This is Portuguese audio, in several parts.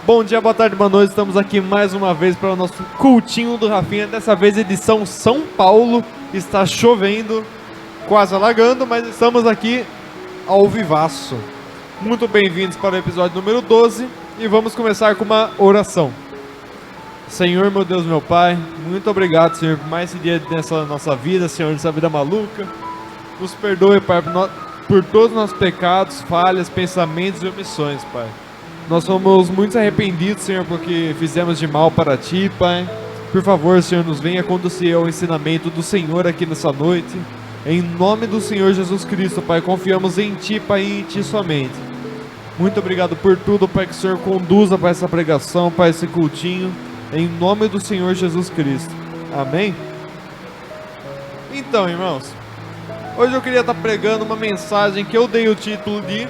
Bom dia, boa tarde, boa noite. Estamos aqui mais uma vez para o nosso cultinho do Rafinha. Dessa vez edição São Paulo. Está chovendo, quase alagando, mas estamos aqui ao vivaço. Muito bem-vindos para o episódio número 12 e vamos começar com uma oração. Senhor, meu Deus, meu Pai, muito obrigado, Senhor, por mais esse dia nessa nossa vida, Senhor, nessa vida maluca. Nos perdoe, Pai, por todos os nossos pecados, falhas, pensamentos e omissões, Pai. Nós somos muito arrependidos, Senhor, porque fizemos de mal para Ti, Pai. Por favor, Senhor, nos venha conduzir ao ensinamento do Senhor aqui nessa noite. Em nome do Senhor Jesus Cristo, Pai, confiamos em Ti, Pai, e em Ti somente. Muito obrigado por tudo, Pai, que o Senhor conduza para essa pregação, para esse cultinho. Em nome do Senhor Jesus Cristo. Amém? Então, irmãos, hoje eu queria estar pregando uma mensagem que eu dei o título de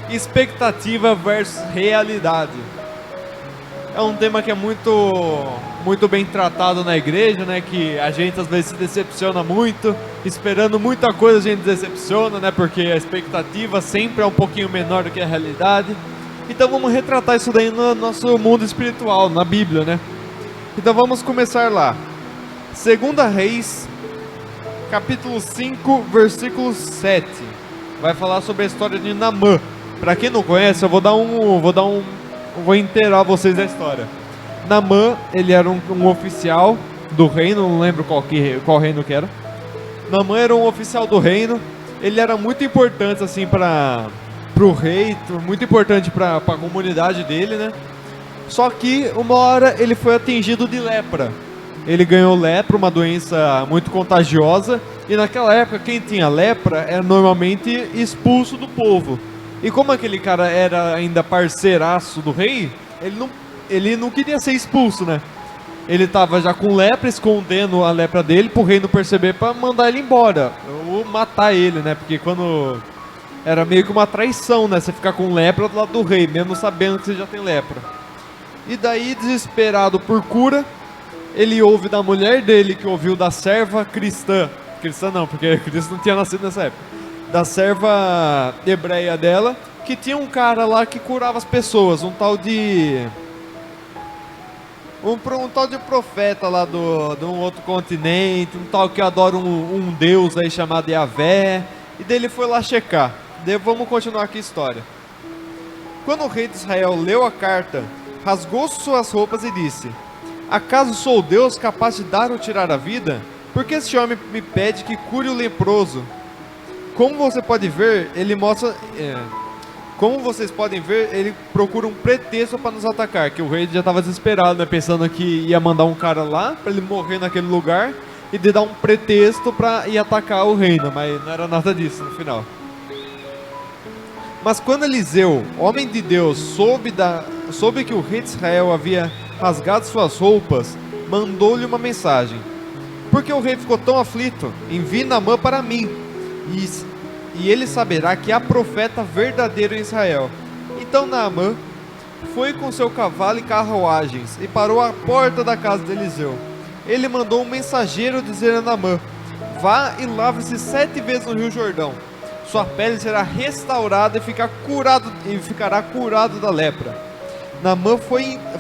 expectativa versus realidade. É um tema que é muito bem tratado na igreja, né? Que a gente às vezes se decepciona muito, esperando muita coisa a gente decepciona, né? Porque a expectativa sempre é um pouquinho menor do que a realidade. Então vamos retratar isso daí no nosso mundo espiritual, na Bíblia, né? Então vamos começar lá. 2 Reis, capítulo 5, versículo 7. Vai falar sobre a história de Naamã. Para quem não conhece, eu vou inteirar vocês da história. Naamã, ele era um oficial do reino, não lembro qual reino que era. Naamã era um oficial do reino. Ele era muito importante assim para o rei, muito importante para a comunidade dele, né? Só que uma hora ele foi atingido de lepra. Ele ganhou lepra, uma doença muito contagiosa. E naquela época quem tinha lepra era normalmente expulso do povo. E como aquele cara era ainda parceiraço do rei, ele não queria ser expulso, né? Ele tava já com lepra, escondendo a lepra dele pro rei não perceber, pra mandar ele embora ou matar ele, né? Porque quando era meio que uma traição, né? Você ficar com lepra do lado do rei, mesmo sabendo que você já tem lepra. E daí, desesperado por cura, ele ouve da mulher dele, que ouviu da serva cristã. Cristã não, porque Cristo não tinha nascido nessa época. Da serva hebreia dela, que tinha um cara lá que curava as pessoas, um tal de profeta lá de um outro continente, um tal que adora um deus aí chamado Yahvé, e daí ele foi lá checar. Daí vamos continuar aqui a história. Quando o rei de Israel leu a carta, rasgou suas roupas e disse: acaso sou Deus capaz de dar ou tirar a vida? Porque este homem me pede que cure o leproso. Como vocês podem ver, ele procura um pretexto para nos atacar, que o rei já estava desesperado, né, pensando que ia mandar um cara lá para ele morrer naquele lugar e de dar um pretexto para ir atacar o reino, mas não era nada disso no final. Mas quando Eliseu, homem de Deus, soube que o rei de Israel havia rasgado suas roupas, mandou-lhe uma mensagem: porque o rei ficou tão aflito? Envie Naamã para mim, e ele saberá que há profeta verdadeiro em Israel. Então Naamã foi com seu cavalo e carruagens e parou à porta da casa de Eliseu. Ele mandou um mensageiro dizer a Naamã: vá e lave-se 7 vezes no rio Jordão. Sua pele será restaurada e ficará curado da lepra. Naamã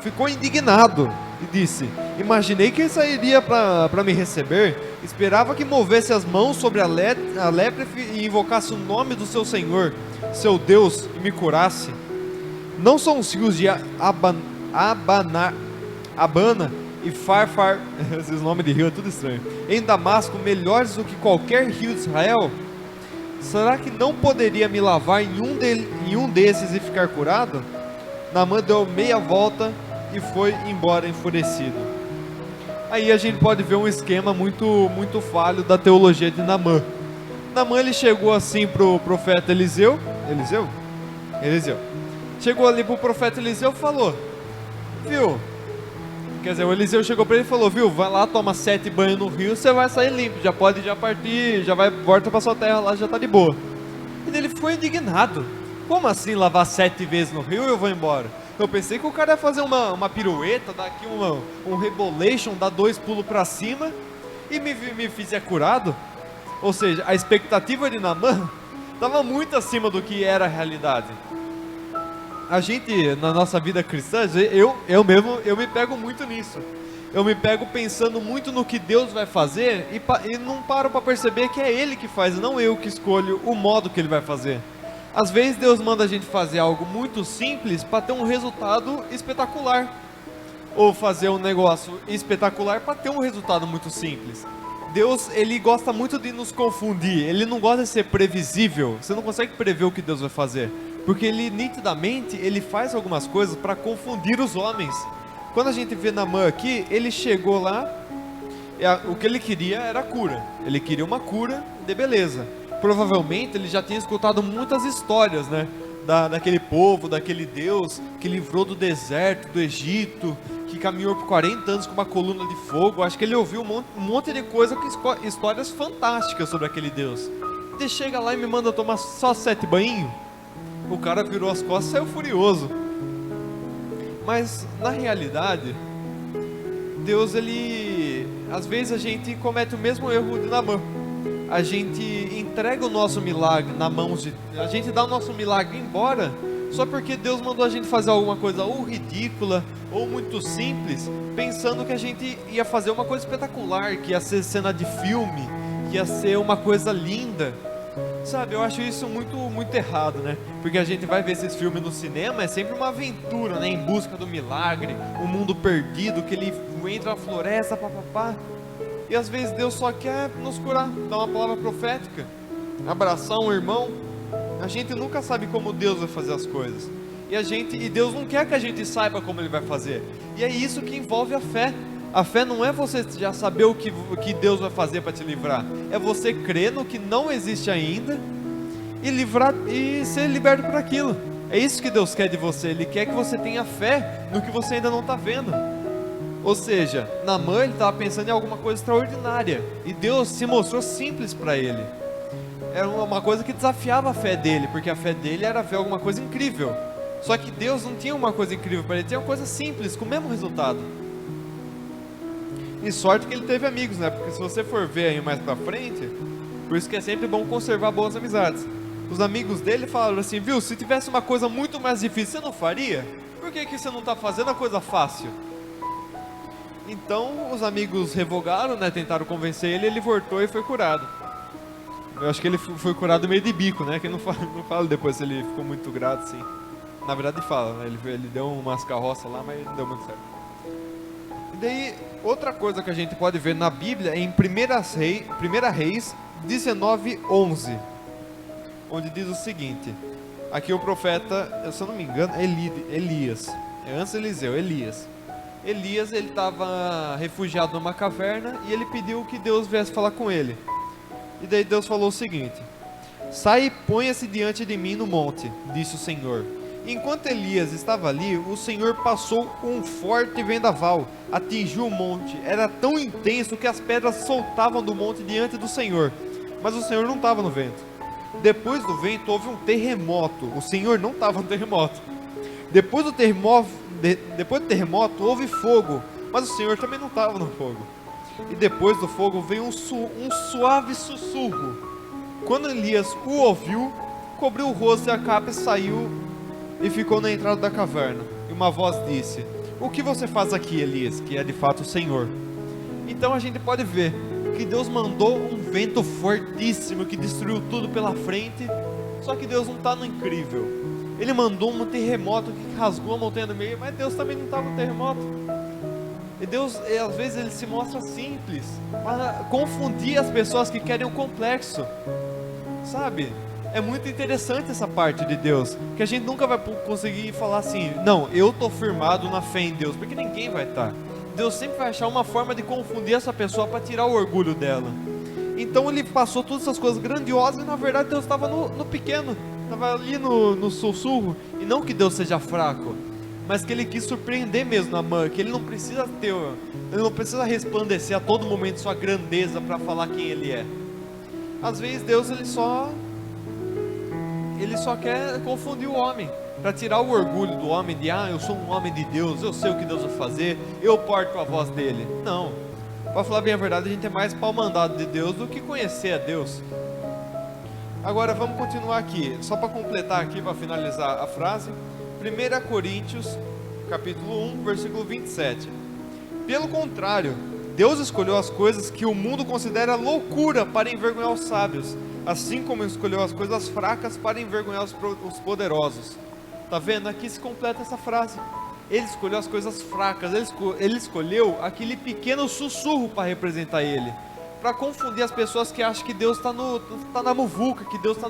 ficou indignado e disse: imaginei que ele sairia para me receber. Esperava que movesse as mãos sobre a lepra e invocasse o nome do seu Senhor, seu Deus, e me curasse. Não são os rios de Abana e Farfar, esses nomes de rio é tudo estranho, em Damasco, melhores do que qualquer rio de Israel? Será que não poderia me lavar em um desses e ficar curado? Naamã deu meia volta e foi embora enfurecido. Aí a gente pode ver um esquema muito falho da teologia de Naamã. Naamã, ele chegou assim pro profeta Eliseu. Chegou ali pro profeta Eliseu e falou: viu? Quer dizer, o Eliseu chegou para ele e falou: viu, vai lá, toma 7 banhos no rio, você vai sair limpo, já pode partir, volta para sua terra lá, já tá de boa. E ele ficou indignado: como assim lavar 7 vezes no rio e eu vou embora? Eu pensei que o cara ia fazer uma pirueta, dar aqui um rebolation, dar 2 pulos para cima e me fizer curado. Ou seja, a expectativa de Naamã estava muito acima do que era a realidade. a gente, na nossa vida cristã, eu me pego muito nisso. Eu me pego pensando muito no que Deus vai fazer e não paro para perceber que é Ele que faz, não eu que escolho o modo que Ele vai fazer. Às vezes Deus manda a gente fazer algo muito simples para ter um resultado espetacular, ou fazer um negócio espetacular para ter um resultado muito simples. Deus, Ele gosta muito de nos confundir, Ele não gosta de ser previsível, você não consegue prever o que Deus vai fazer, porque Ele nitidamente, Ele faz algumas coisas para confundir os homens. Quando a gente vê Naamã aqui, ele chegou lá, o que ele queria era cura, ele queria uma cura de beleza. Provavelmente ele já tinha escutado muitas histórias, né, daquele povo, daquele Deus que livrou do deserto, do Egito, que caminhou por 40 anos com uma coluna de fogo. Acho que ele ouviu um monte de coisa, histórias fantásticas sobre aquele Deus. Ele chega lá e me manda tomar só 7 banhinhos. O cara virou as costas e saiu furioso. Mas na realidade, Deus, ele, às vezes a gente comete o mesmo erro de Naamã. A gente entrega o nosso milagre na mão de, a gente dá o nosso milagre embora só porque Deus mandou a gente fazer alguma coisa ou ridícula ou muito simples, pensando que a gente ia fazer uma coisa espetacular, que ia ser cena de filme, que ia ser uma coisa linda. Sabe, eu acho isso muito errado, né? Porque a gente vai ver esses filmes no cinema, é sempre uma aventura, né? Em busca do milagre, um mundo perdido, que ele entra na floresta, papapá. E às vezes Deus só quer nos curar, dar uma palavra profética, abraçar um irmão. A gente nunca sabe como Deus vai fazer as coisas. E Deus não quer que a gente saiba como Ele vai fazer. E é isso que envolve a fé. A fé não é você já saber o que Deus vai fazer para te livrar. É você crer no que não existe ainda e ser liberto por aquilo. É isso que Deus quer de você. Ele quer que você tenha fé no que você ainda não está vendo. Ou seja, Naamã, ele estava pensando em alguma coisa extraordinária, e Deus se mostrou simples para ele. Era uma coisa que desafiava a fé dele, porque a fé dele era ver alguma coisa incrível. Só que Deus não tinha uma coisa incrível para ele, tinha uma coisa simples, com o mesmo resultado. E sorte que ele teve amigos, né? Porque se você for ver aí mais pra frente, por isso que é sempre bom conservar boas amizades. Os amigos dele falaram assim, viu, se tivesse uma coisa muito mais difícil, você não faria? Por que você não está fazendo a coisa fácil? Então os amigos revogaram, né? Tentaram convencer ele, ele voltou e foi curado. Eu acho que ele foi curado meio de bico, né? Que não fala depois se ele ficou muito grato, assim. Na verdade fala, né? Ele deu umas carroças lá, mas não deu muito certo. E daí, outra coisa que a gente pode ver na Bíblia é em 1 Reis 19:11, onde diz o seguinte. Aqui o profeta, se eu não me engano, é Elias. É antes de Eliseu, Elias. Elias, ele estava refugiado numa caverna e ele pediu que Deus viesse falar com ele. E daí Deus falou o seguinte: sai e ponha-se diante de mim no monte, disse o Senhor. Enquanto Elias estava ali, o Senhor passou um forte vendaval, atingiu o monte, era tão intenso que as pedras soltavam do monte diante do Senhor, mas o Senhor não estava no vento. Depois do vento houve um terremoto, o Senhor não estava no terremoto. Depois do terremoto houve fogo, mas o Senhor também não estava no fogo. E depois do fogo veio um suave sussurro. Quando Elias o ouviu, cobriu o rosto e a capa e saiu e ficou na entrada da caverna. E uma voz disse: o que você faz aqui, Elias? Que é de fato o Senhor. Então a gente pode ver que Deus mandou um vento fortíssimo que destruiu tudo pela frente. Só que Deus não está no incrível. Ele mandou um terremoto que rasgou a montanha do meio, mas Deus também não estava no terremoto. E Deus, às vezes, ele se mostra simples para confundir as pessoas que querem o complexo, sabe? É muito interessante essa parte de Deus, que a gente nunca vai conseguir falar assim, não, eu estou firmado na fé em Deus, porque ninguém vai estar. Deus sempre vai achar uma forma de confundir essa pessoa para tirar o orgulho dela. Então ele passou todas essas coisas grandiosas e na verdade Deus estava no pequeno, estava ali no sussurro. E não que Deus seja fraco, mas que ele quis surpreender mesmo Naamã, que ele não precisa resplandecer a todo momento sua grandeza para falar quem ele é. Às vezes Deus ele só quer confundir o homem, para tirar o orgulho do homem de, eu sou um homem de Deus, eu sei o que Deus vai fazer, eu porto a voz dele. Não, para falar bem a verdade, a gente é mais pau mandado de Deus do que conhecer a Deus. Agora vamos continuar aqui, só para completar aqui, para finalizar a frase. 1 Coríntios, capítulo 1, versículo 27. Pelo contrário, Deus escolheu as coisas que o mundo considera loucura para envergonhar os sábios, assim como escolheu as coisas fracas para envergonhar os poderosos. Tá vendo? Aqui se completa essa frase. Ele escolheu as coisas fracas, ele escolheu aquele pequeno sussurro para representar ele, para confundir as pessoas que acham que Deus está na muvuca, que Deus tá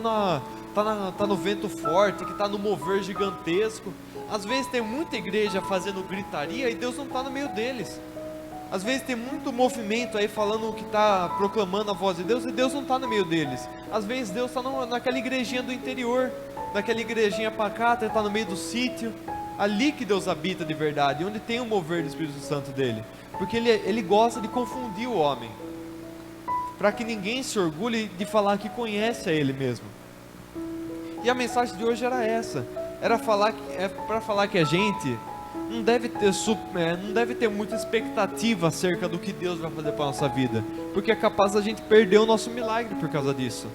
no vento forte, que está no mover gigantesco. Às vezes tem muita igreja fazendo gritaria e Deus não está no meio deles. Às vezes tem muito movimento aí falando que está proclamando a voz de Deus e Deus não está no meio deles. Às vezes Deus está naquela igrejinha do interior, naquela igrejinha pacata, está no meio do sítio. Ali que Deus habita de verdade, onde tem o mover do Espírito Santo dele, porque ele gosta de confundir o homem, para que ninguém se orgulhe de falar que conhece a ele mesmo. E a mensagem de hoje era essa, para falar que a gente não deve ter muita expectativa acerca do que Deus vai fazer para a nossa vida, porque é capaz da gente perder o nosso milagre por causa disso.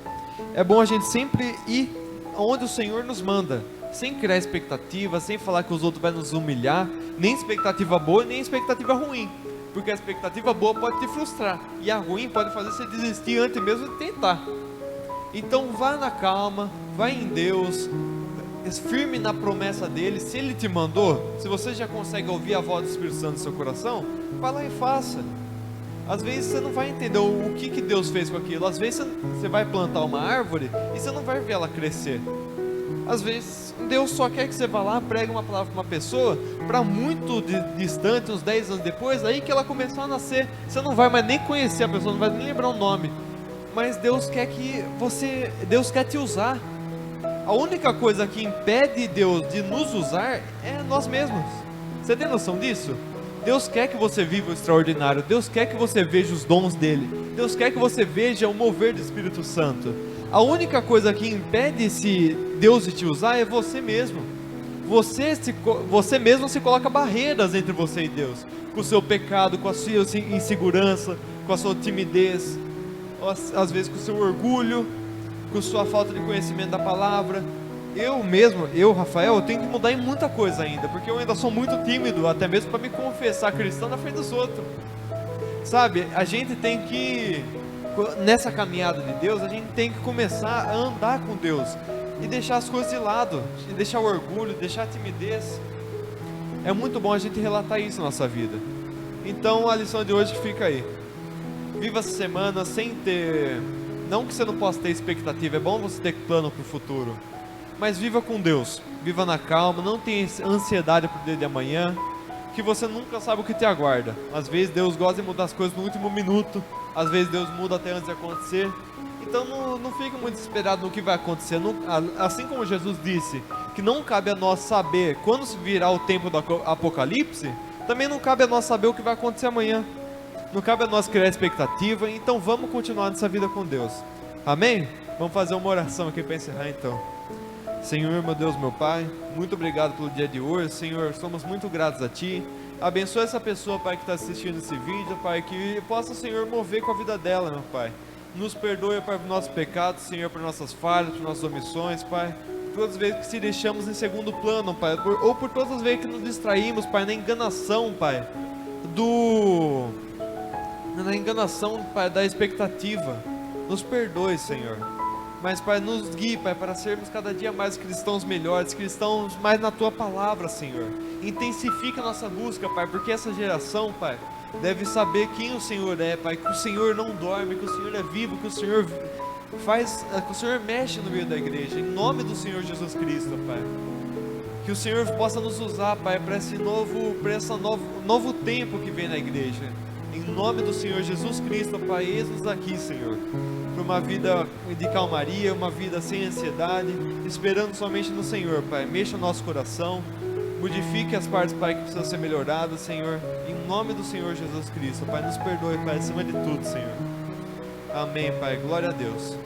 É bom a gente sempre ir onde o Senhor nos manda, sem criar expectativa, sem falar que os outros vão nos humilhar, nem expectativa boa, nem expectativa ruim, porque a expectativa boa pode te frustrar, e a ruim pode fazer você desistir antes mesmo de tentar. Então vá na calma, vai em Deus, firme na promessa dele. Se ele te mandou, se você já consegue ouvir a voz do Espírito Santo no seu coração, vá lá e faça. Às vezes você não vai entender o que Deus fez com aquilo, às vezes você vai plantar uma árvore e você não vai ver ela crescer. Às vezes Deus só quer que você vá lá, pregue uma palavra para uma pessoa, para muito distante, uns 10 anos depois, aí que ela começou a nascer, você não vai mais nem conhecer a pessoa, não vai nem lembrar o nome, mas Deus quer te usar. A única coisa que impede Deus de nos usar é nós mesmos. Você tem noção disso? Deus quer que você viva o extraordinário, Deus quer que você veja os dons dele, Deus quer que você veja o mover do Espírito Santo. A única coisa que impede Deus de te usar é você mesmo. Você mesmo se coloca barreiras entre você e Deus, com o seu pecado, com a sua insegurança, com a sua timidez, às vezes com o seu orgulho, com a sua falta de conhecimento da palavra. Eu, Rafael, eu tenho que mudar em muita coisa ainda, porque eu ainda sou muito tímido, até mesmo para me confessar cristão na frente dos outros. Sabe, a gente tem que, nessa caminhada de Deus, a gente tem que começar a andar com Deus e deixar as coisas de lado, e deixar o orgulho, deixar a timidez. É muito bom a gente relatar isso na nossa vida. Então a lição de hoje fica aí: viva essa semana sem ter, não que você não possa ter expectativa, é bom você ter plano para o futuro, mas viva com Deus, viva na calma, não tenha ansiedade para o dia de amanhã, que você nunca sabe o que te aguarda. Às vezes Deus gosta de mudar as coisas no último minuto, às vezes Deus muda até antes de acontecer. Então não fique muito desesperado no que vai acontecer. Assim como Jesus disse que não cabe a nós saber quando se virá o tempo do Apocalipse, também não cabe a nós saber o que vai acontecer amanhã. Não cabe a nós criar expectativa. Então vamos continuar nessa vida com Deus. Amém? Vamos fazer uma oração aqui para encerrar então. Senhor, meu Deus, meu Pai, muito obrigado pelo dia de hoje. Senhor, somos muito gratos a Ti. Abençoa essa pessoa, Pai, que está assistindo esse vídeo, Pai, que possa, Senhor, mover com a vida dela, meu Pai. Nos perdoe, Pai, por nossos pecados, Senhor, por nossas falhas, por nossas omissões, Pai. Por todas as vezes que se deixamos em segundo plano, Pai, ou por todas as vezes que nos distraímos, Pai, na enganação, Pai, Pai, da expectativa. Nos perdoe, Senhor. Mas, Pai, nos guie, Pai, para sermos cada dia mais cristãos melhores, cristãos mais na Tua palavra, Senhor. Intensifica a nossa busca, Pai, porque essa geração, Pai, deve saber quem o Senhor é, Pai, que o Senhor não dorme, que o Senhor é vivo, que o Senhor que o Senhor mexe no meio da igreja, em nome do Senhor Jesus Cristo, Pai. Que o Senhor possa nos usar, Pai, para esse novo tempo que vem na igreja. Em nome do Senhor Jesus Cristo, Pai, eis-nos aqui, Senhor, para uma vida de calmaria, uma vida sem ansiedade, esperando somente no Senhor, Pai. Mexa o nosso coração, modifique as partes, Pai, que precisam ser melhoradas, Senhor, em nome do Senhor Jesus Cristo, Pai. Nos perdoe, Pai, acima de tudo, Senhor. Amém, Pai, glória a Deus.